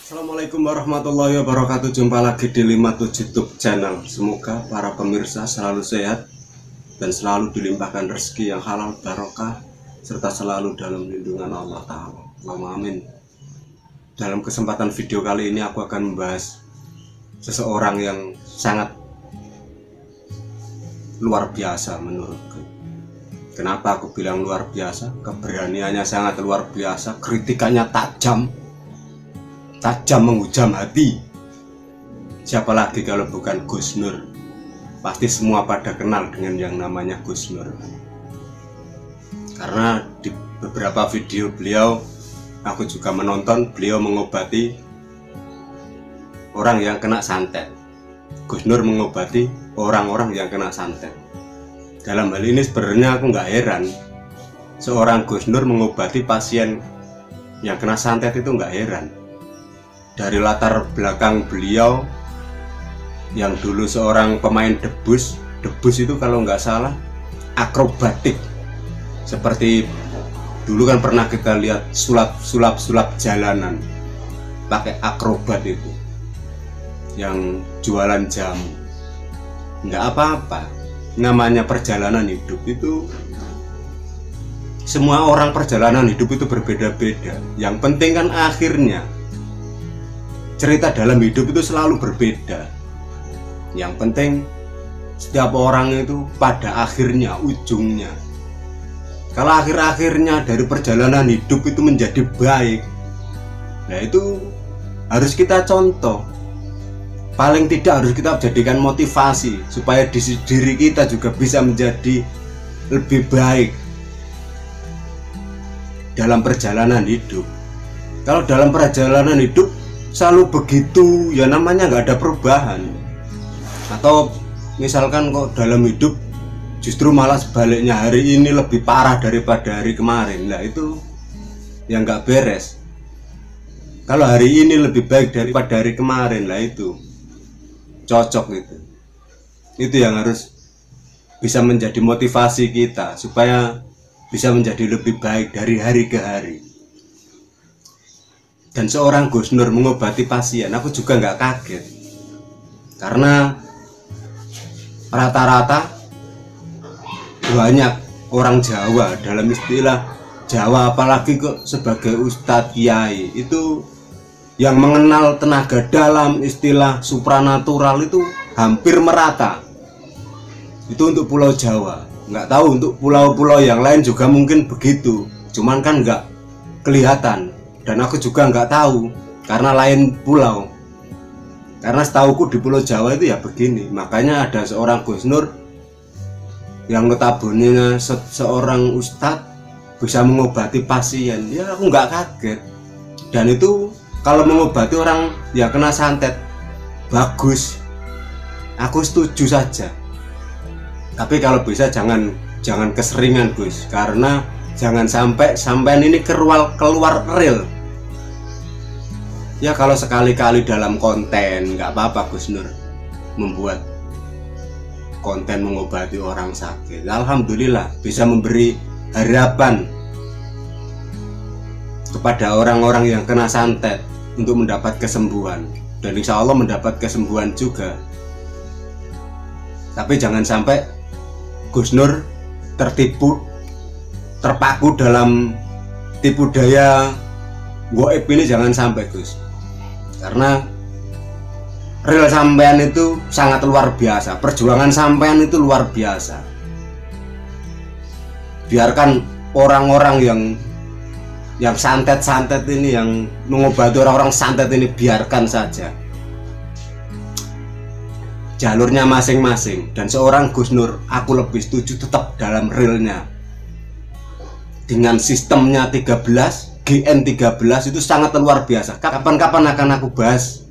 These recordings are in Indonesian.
Assalamualaikum warahmatullahi wabarakatuh. Jumpa lagi di 57 YouTube channel. Semoga para pemirsa selalu sehat dan selalu dilimpahkan rezeki yang halal barokah serta selalu dalam lindungan Allah Ta'ala. Allahumma amin. Dalam kesempatan video kali ini aku akan membahas seseorang yang sangat luar biasa menurutku. Kenapa aku bilang luar biasa? Keberaniannya sangat luar biasa, kritikannya tajam menghujam hati. Siapa lagi kalau bukan Gus Nur? Pasti semua pada kenal dengan yang namanya Gus Nur, karena di beberapa video beliau aku juga menonton beliau mengobati orang yang kena santet. Gus Nur mengobati orang-orang yang kena santet. Dalam hal ini sebenarnya aku nggak heran seorang Gus Nur mengobati pasien yang kena santet, itu nggak heran. Dari latar belakang beliau yang dulu seorang pemain debus itu kalau nggak salah akrobatik, seperti dulu kan pernah kita lihat sulap jalanan pakai akrobat itu yang jualan jamu. Nggak apa-apa, namanya perjalanan hidup itu, semua orang perjalanan hidup itu berbeda-beda. Yang penting kan akhirnya cerita dalam hidup itu selalu berbeda. Yang penting setiap orang itu pada akhirnya, ujungnya, kalau akhir-akhirnya dari perjalanan hidup itu menjadi baik, nah itu harus kita contoh. Paling tidak harus kita jadikan motivasi supaya diri kita juga bisa menjadi lebih baik dalam perjalanan hidup. Kalau dalam perjalanan hidup selalu begitu, ya namanya nggak ada perubahan. Atau misalkan kok dalam hidup justru malah sebaliknya, hari ini lebih parah daripada hari kemarin, nah itu yang nggak beres. Kalau hari ini lebih baik daripada hari kemarin, lah itu cocok. Itu yang harus bisa menjadi motivasi kita supaya bisa menjadi lebih baik dari hari ke hari. Dan seorang Gus Nur mengobati pasien, aku juga nggak kaget, karena rata-rata banyak orang Jawa, dalam istilah Jawa apalagi kok sebagai ustadz kiai itu yang mengenal tenaga dalam, istilah supranatural itu hampir merata. Itu untuk Pulau Jawa. Nggak tahu untuk pulau-pulau yang lain juga mungkin begitu, cuman kan nggak kelihatan. Dan aku juga nggak tahu karena lain pulau. Karena setauku di Pulau Jawa itu ya begini. Makanya ada seorang Gus Nur yang notabene seorang ustadz bisa mengobati pasien. Ya aku nggak kaget. Dan itu kalau mengobati orang yang kena santet bagus, aku setuju saja. Tapi kalau bisa jangan keseringan Gus, karena jangan sampai ini keluar real. Ya kalau sekali-kali dalam konten nggak apa-apa Gus Nur membuat konten mengobati orang sakit. Alhamdulillah bisa memberi harapan kepada orang-orang yang kena santet untuk mendapat kesembuhan, dan insya Allah mendapat kesembuhan juga. Tapi jangan sampai Gus Nur terpaku dalam tipu daya goib ini, jangan sampai Gus. Karena real sampean itu sangat luar biasa, perjuangan sampean itu luar biasa. Biarkan orang-orang yang santet ini, yang mengobati orang-orang santet ini, biarkan saja, jalurnya masing-masing. Dan seorang Gus Nur aku lebih setuju tetap dalam realnya, dengan sistemnya 13 GN13 itu sangat luar biasa. Kapan-kapan akan aku bahas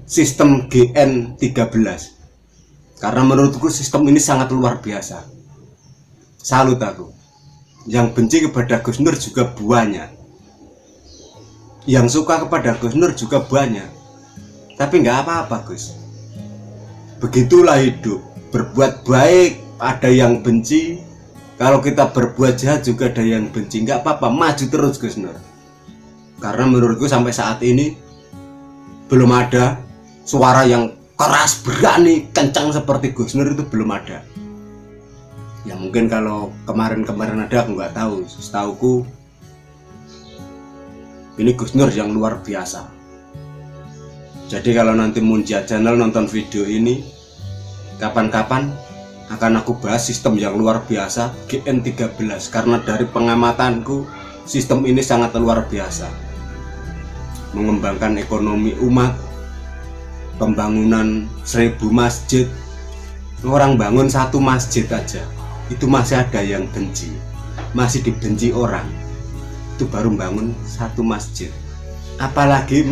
sistem GN13, karena menurutku sistem ini sangat luar biasa. Salut aku. Yang benci kepada Gus Nur juga banyak, yang suka kepada Gus Nur juga banyak. Tapi nggak apa-apa Gus, begitulah hidup. Berbuat baik ada yang benci, kalau kita berbuat jahat juga ada yang benci. Nggak apa-apa, maju terus Gus Nur. Karena menurutku sampai saat ini belum ada suara yang keras, berani, kencang seperti Gus Nur, itu belum ada. Ya mungkin kalau kemarin-kemarin ada, aku nggak tahu. Setauku ini Gus Nur yang luar biasa. Jadi kalau nanti Munjia Channel nonton video ini, kapan-kapan akan aku bahas sistem yang luar biasa GN13, karena dari pengamatanku sistem ini sangat luar biasa, mengembangkan ekonomi umat, pembangunan 1000 masjid. Orang bangun 1 masjid aja itu masih ada yang benci, masih dibenci orang, itu baru bangun 1 masjid, apalagi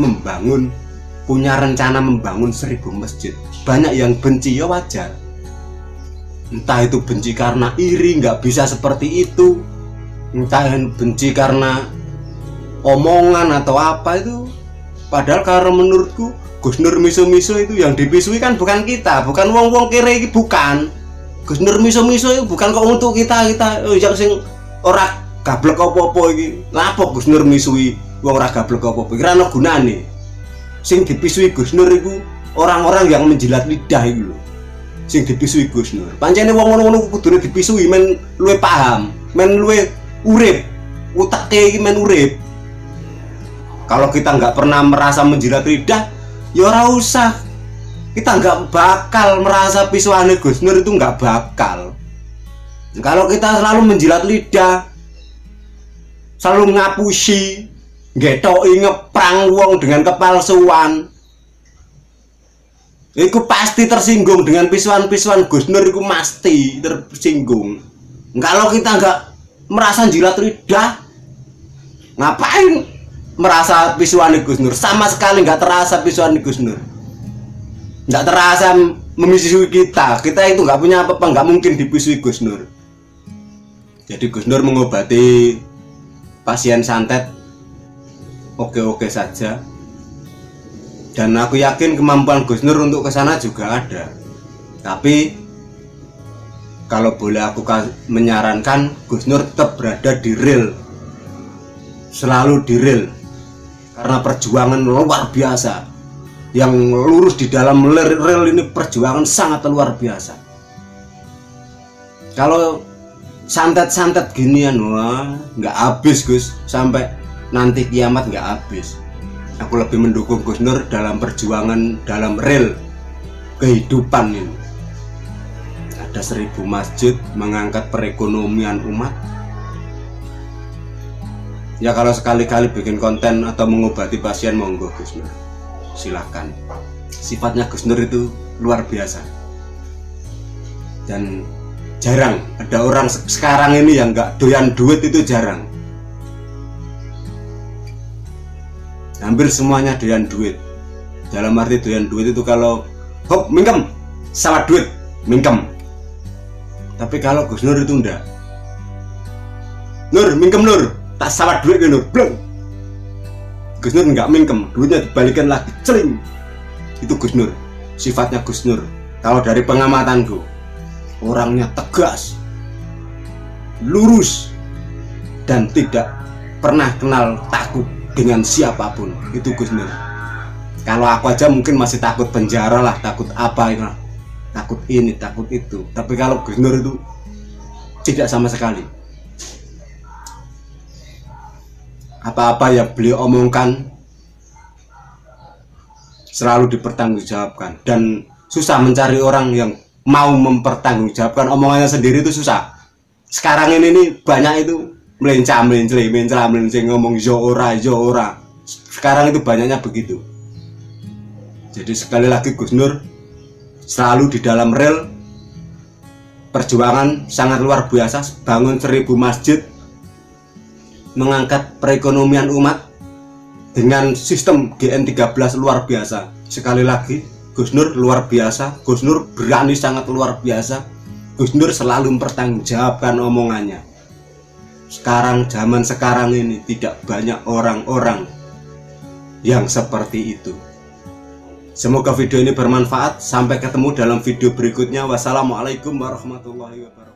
punya rencana membangun 1000 masjid. Banyak yang benci, ya wajar, entah itu benci karena iri nggak bisa seperti itu, entah yang benci karena omongan atau apa itu. Padahal kalau menurutku Gus Nur miso-miso itu yang dipisui kan bukan kita, bukan wong-wong kere iki, bukan. Gus Nur miso-miso itu bukan kok untuk kita yang sing ora gablek apa-apa iki. Lapo Gus Nur misui wong ora gablek apa-apa, kira ana gunane. Sing dipisui Gus Nur iku orang-orang yang menjilat lidah iku lho. Sing dipisui Gus Nur. Pancene wong ngono-ngono kudune dipisui men luwe paham, men luwe urip. Utake iki men urip. Kalau kita nggak pernah merasa menjilat lidah, ya ora usah. Kita nggak bakal merasa pisuane Gus Nur, itu nggak bakal. Kalau kita selalu menjilat lidah, selalu ngapusi, ngetoki, ngeprang wong dengan kepalsuan, itu pasti tersinggung dengan pisuan-pisuan Gus Nur, itu pasti tersinggung. Kalau kita nggak merasa jilat lidah, ngapain merasa pisuan Gus Nur? Sama sekali nggak terasa pisuan Gus Nur, nggak terasa memisui kita. Kita itu nggak punya apa-apa, nggak mungkin dipisui Gus Nur. Jadi Gus Nur mengobati pasien santet oke-oke saja, dan aku yakin kemampuan Gus Nur untuk kesana juga ada. Tapi kalau boleh aku menyarankan, Gus Nur tetap berada di real, selalu di real, karena perjuangan luar biasa. Yang lurus di dalam real ini perjuangan sangat luar biasa. Kalau santet-santet ginian, wah nggak habis Gus, sampai nanti kiamat nggak habis. Aku lebih mendukung Gus Nur dalam perjuangan dalam real kehidupan ini. Ada 1000 masjid, mengangkat perekonomian umat. Ya kalau sekali-kali bikin konten atau mengobati pasien, monggo Gus Nur, silakan. Sifatnya Gus Nur itu luar biasa, dan jarang ada orang sekarang ini yang nggak doyan duit, itu jarang. Hampir semuanya doyan duit. Dalam arti doyan duit itu kalau hop mingkem sama duit mingkem. Tapi kalau Gus Nur itu enggak. Nur mingkem Nur, tak sama duit ke Nur, bleng. Gus Nur enggak mingkem, duitnya dibalikan lagi, celing. Itu Gus Nur, sifatnya Gus Nur. Kalau dari pengamatanku, orangnya tegas, lurus, dan tidak pernah kenal takut dengan siapapun. Itu Gus Nur. Kalau aku aja mungkin masih takut penjara lah, takut apa itu, takut ini, takut itu. Tapi kalau Gus Nur itu tidak sama sekali. Apa-apa yang beliau omongkan selalu dipertanggungjawabkan, dan susah mencari orang yang mau mempertanggungjawabkan omongannya sendiri, itu susah. Sekarang ini nih banyak itu melenceng ngomong yo ora. Sekarang itu banyaknya begitu. Jadi sekali lagi Gus Nur selalu di dalam real, perjuangan sangat luar biasa, bangun 1000 masjid, mengangkat perekonomian umat dengan sistem GN13 luar biasa. Sekali lagi Gus Nur luar biasa, Gus Nur berani sangat luar biasa, Gus Nur selalu mempertanggungjawabkan omongannya. Sekarang, zaman sekarang ini tidak banyak orang-orang yang seperti itu. Semoga video ini bermanfaat. Sampai ketemu dalam video berikutnya. Wassalamualaikum warahmatullahi wabarakatuh.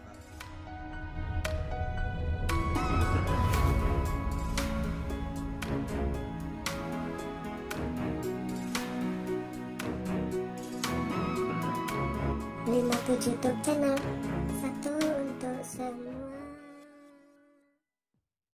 Lina 7 YouTube channel.